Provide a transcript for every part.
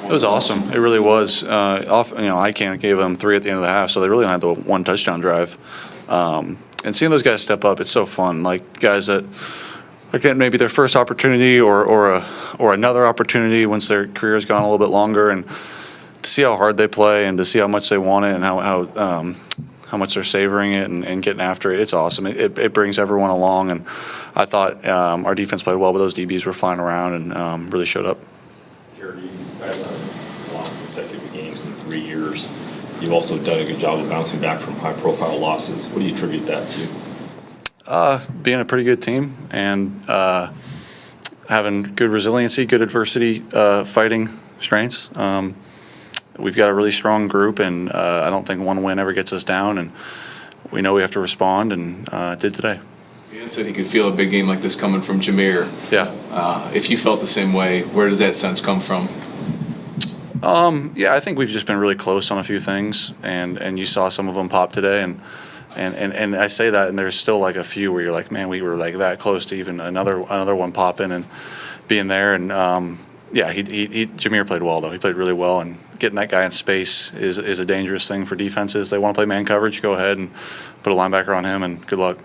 It was awesome. It really was. ICANN gave them 3 at the end of the half, so they really only had the 1 touchdown drive. And seeing those guys step up, it's so fun. Like guys that are getting maybe their first opportunity or another opportunity once their career has gone a little bit longer, and to see how hard they play and to see how much they want it and how much they're savoring it and getting after it. It's awesome. It brings everyone along, and I thought our defense played well, but those DBs were flying around and really showed up. Jared, you guys have lost consecutive games in 3 years. You've also done a good job of bouncing back from high-profile losses. What do you attribute that to? Being a pretty good team and having good resiliency, good adversity, fighting strengths. We've got a really strong group, and I don't think one win ever gets us down, and we know we have to respond, and did today. Dan said he could feel a big game like this coming from Jahmyr. Yeah. If you felt the same way, where does that sense come from? Yeah, I think we've just been really close on a few things, and you saw some of them pop today, and I say that, and there's still like a few where you're like, man, we were like that close to even another one popping and being there, and yeah, Jahmyr played well though. He played really well, and getting that guy in space is a dangerous thing for defenses. They want to play man coverage, go ahead and put a linebacker on him, and good luck.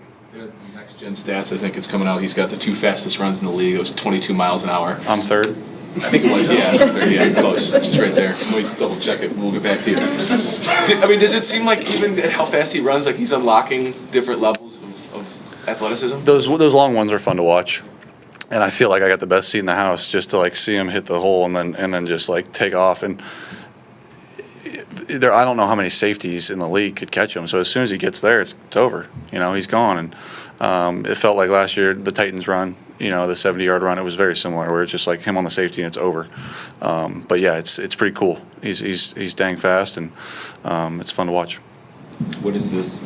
Next gen stats, I think it's coming out. He's got the 2 fastest runs in the league. It was 22 miles an hour. I'm third. I think it was, yeah, close, just right there. Let me double check it. We'll get back to you. Does it seem like even how fast he runs, like he's unlocking different levels of athleticism? Those long ones are fun to watch, and I feel like I got the best seat in the house just to like see him hit the hole and then just like take off. And I don't know how many safeties in the league could catch him. So as soon as he gets there, it's over. He's gone. And it felt like last year the Titans run. The 70-yard run, it was very similar, where it's just like him on the safety and it's over. But yeah, it's pretty cool. He's dang fast, and it's fun to watch. What is this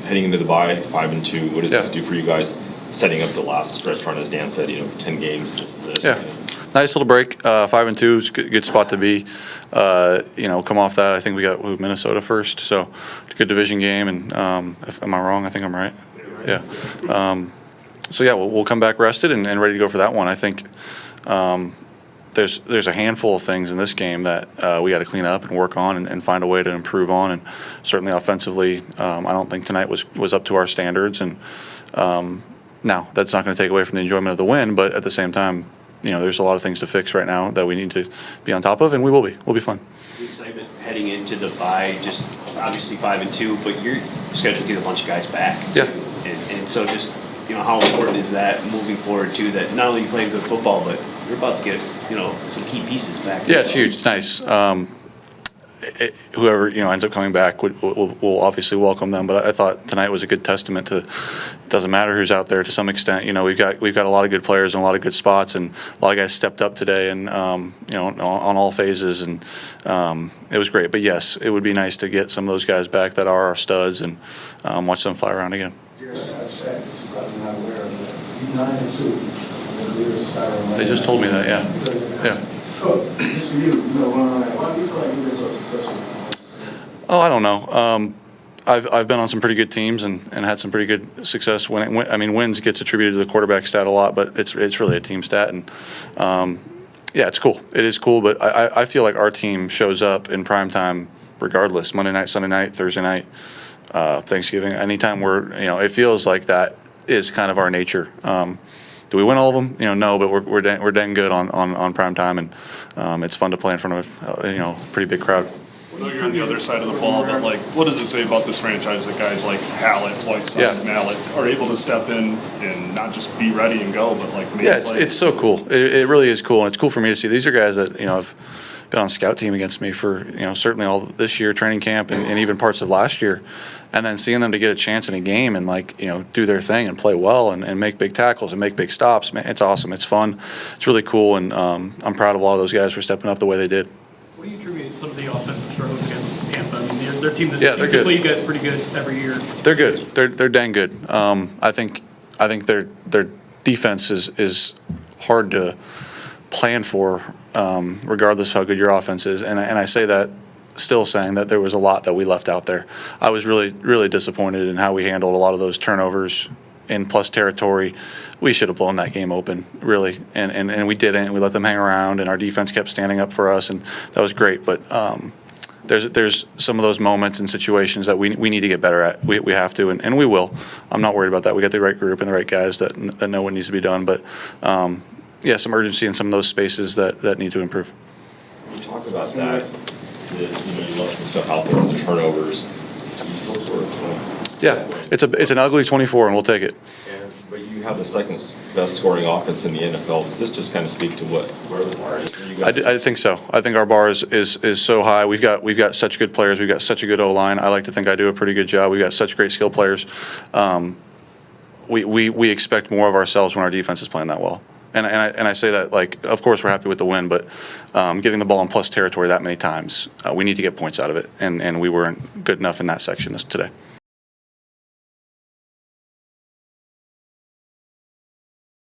heading into the bye, 5-2? What does this do for you guys? Setting up the last stretch run, as Dan said, 10 games. This is it. Yeah, nice little break. 5-2 is a good spot to be. Come off that, I think we got Minnesota first, so good division game. And am I wrong? I think I'm right. Yeah. So yeah, we'll come back rested and ready to go for that one. I think there's a handful of things in this game that we got to clean up and work on and find a way to improve on. And certainly offensively, I don't think tonight was up to our standards. And now that's not going to take away from the enjoyment of the win, but at the same time, there's a lot of things to fix right now that we need to be on top of, and we will be. We'll be fine. The excitement heading into the bye, just obviously 5-2, but you're scheduled to get a bunch of guys back. Yeah. And so just. How important is that moving forward too? That not only you playing good football, but you're about to get some key pieces back. Yeah, it's huge. It's nice. Whoever ends up coming back, we'll obviously welcome them. But I thought tonight was a good testament to. It doesn't matter who's out there to some extent. We've got a lot of good players in a lot of good spots, and a lot of guys stepped up today, and on all phases, and it was great. But yes, it would be nice to get some of those guys back that are our studs and watch them fly around again. They just told me that, yeah. So, just for you, why do you feel like you've been so successful? Oh, I don't know. I've been on some pretty good teams and had some pretty good success. Wins gets attributed to the quarterback stat a lot, but it's really a team stat. And yeah, it's cool. It is cool, but I feel like our team shows up in prime time regardless. Monday night, Sunday night, Thursday night, Thanksgiving. Anytime it feels like that is kind of our nature. Do we win all of them? No, but we're dang good on prime time, and it's fun to play in front of a pretty big crowd. I know you're on the other side of the ball, but what does it say about this franchise that guys like Hallett, Whiteside, Mallett are able to step in and not just be ready and go, but make plays? It's so cool. It really is cool, and it's cool for me to see. These are guys that have been on scout team against me for certainly all this year, training camp, and even parts of last year. And then seeing them to get a chance in a game and do their thing and play well and make big tackles and make big stops, man, it's awesome. It's fun. It's really cool, and I'm proud of a lot of those guys for stepping up the way they did. What do you attribute some of the offensive struggles against Tampa? Their team that they're good. you guys pretty good every year. They're good. They're dang good. I think their defense is hard to plan for, regardless of how good your offense is. And I say that. Still saying that there was a lot that we left out there. I was really, really disappointed in how we handled a lot of those turnovers in plus territory, we should have blown that game open, really. And we didn't. We let them hang around, and our defense kept standing up for us, and that was great. But there's some of those moments and situations that we need to get better at. We have to, and we will. I'm not worried about that. We got the right group and the right guys that know what needs to be done. But yeah, some urgency in some of those spaces that need to improve. You talk about that, you left some stuff out there on the turnovers. You still sort of, Yeah, it's an ugly 24, and we'll take it. but you have the second best scoring offense in the NFL. Does this just kind of speak to where the bar is? I think so. I think our bar is so high. We've got such good players. We've got such a good O-line. I like to think I do a pretty good job. We've got such great skill players. We expect more of ourselves when our defense is playing that well. And I say that, like, of course we're happy with the win, but getting the ball in plus territory that many times, we need to get points out of it, and we weren't good enough in that section today.